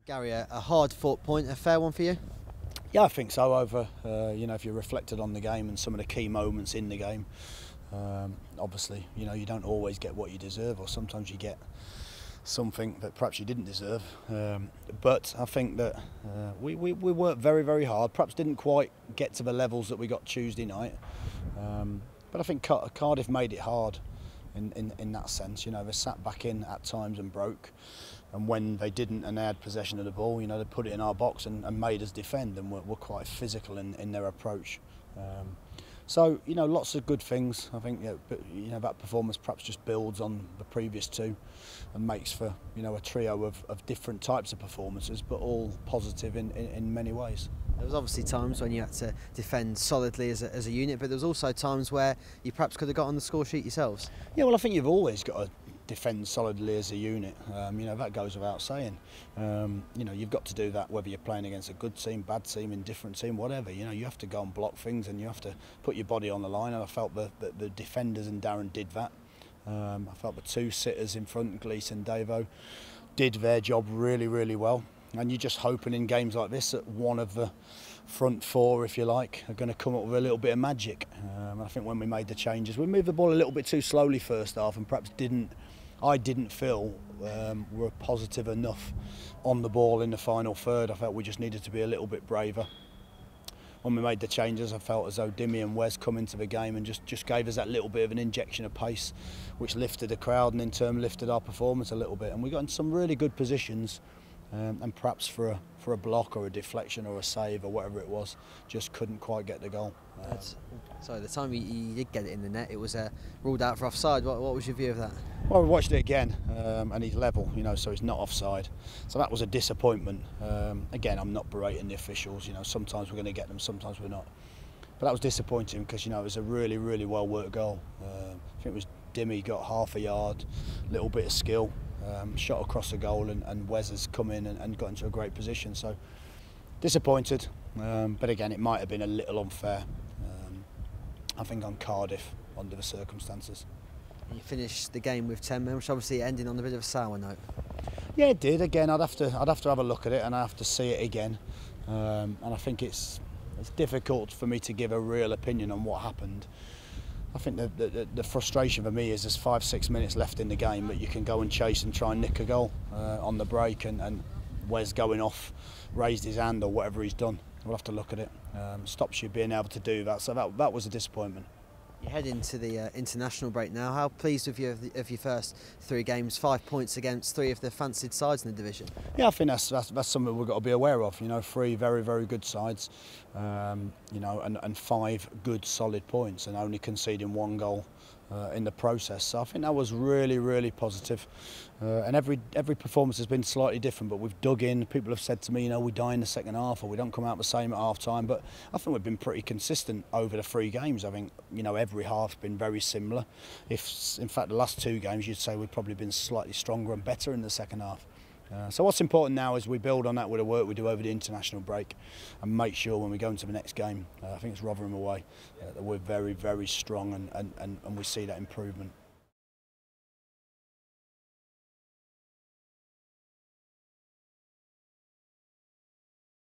Gary, a hard-fought point, a fair one for you? Yeah, I think so. Over, if you reflected on the game and some of the key moments in the game, obviously, you don't always get what you deserve, or sometimes you get something that perhaps you didn't deserve. But I think that we worked very, very hard. Perhaps didn't quite get to the levels that we got Tuesday night. But I think Cardiff made it hard in that sense. They sat back in at times and broke. And when they didn't and they had possession of the ball, they put it in our box and made us defend, and were quite physical in their approach. So, lots of good things. I think that performance perhaps just builds on the previous two and makes for a trio of different types of performances, but all positive in many ways. There was obviously times when you had to defend solidly as a unit, but there was also times where you perhaps could have got on the score sheet yourselves. Yeah, well, I think you've always got to defend solidly as a unit. That goes without saying. You've got to do that whether you're playing against a good team, bad team, indifferent team, whatever. You have to go and block things, and you have to put your body on the line, and I felt that the defenders and Darren did that. I felt the two sitters in front, Gleeson and Davo, did their job really, really well. And you're just hoping in games like this that one of the front four, if you like, are going to come up with a little bit of magic. I think when we made the changes, we moved the ball a little bit too slowly first half, and perhaps I didn't feel were positive enough on the ball in the final third. I felt we just needed to be a little bit braver. When we made the changes, I felt as though Dimmy and Wes come into the game and just gave us that little bit of an injection of pace, which lifted the crowd and in turn lifted our performance a little bit. And we got in some really good positions, and perhaps for a block or a deflection or a save or whatever it was, just couldn't quite get the goal. So the time you did get it in the net, it was ruled out for offside. What was your view of that? Well, we watched it again, and he's level, so he's not offside. So that was a disappointment. Again, I'm not berating the officials. Sometimes we're going to get them, sometimes we're not. But that was disappointing because it was a really, really well worked goal. I think it was Dimmy got half a yard, little bit of skill, shot across the goal, and Wes has come in and got into a great position. So disappointed, but again, it might have been a little unfair. I think on Cardiff under the circumstances. You finished the game with 10 men, which obviously ending on a bit of a sour note. Yeah, it did. Again, I'd have to have a look at it, and I have to see it again. And I think it's difficult for me to give a real opinion on what happened. I think the frustration for me is there's 5-6 minutes left in the game, but you can go and chase and try and nick a goal on the break, and Wes going off, raised his hand or whatever he's done. We'll have to look at it. Stops you being able to do that, so that was a disappointment. You head into the international break now. How pleased with you of your first 3 games? 5 points against 3 of the fancied sides in the division. Yeah, I think that's something we've got to be aware of. 3 very, very good sides, and 5 good solid points, and only conceding 1 goal in the process. So I think that was really, really positive. And every performance has been slightly different, but we've dug in. People have said to me, we die in the second half, or we don't come out the same at half time. But I think we've been pretty consistent over the 3 games. I think every half's been very similar. If in fact the last 2 games, you'd say we've probably been slightly stronger and better in the second half. So what's important now is we build on that with the work we do over the international break, and make sure when we go into the next game, I think it's Rotherham away, that we're very, very strong and we see that improvement.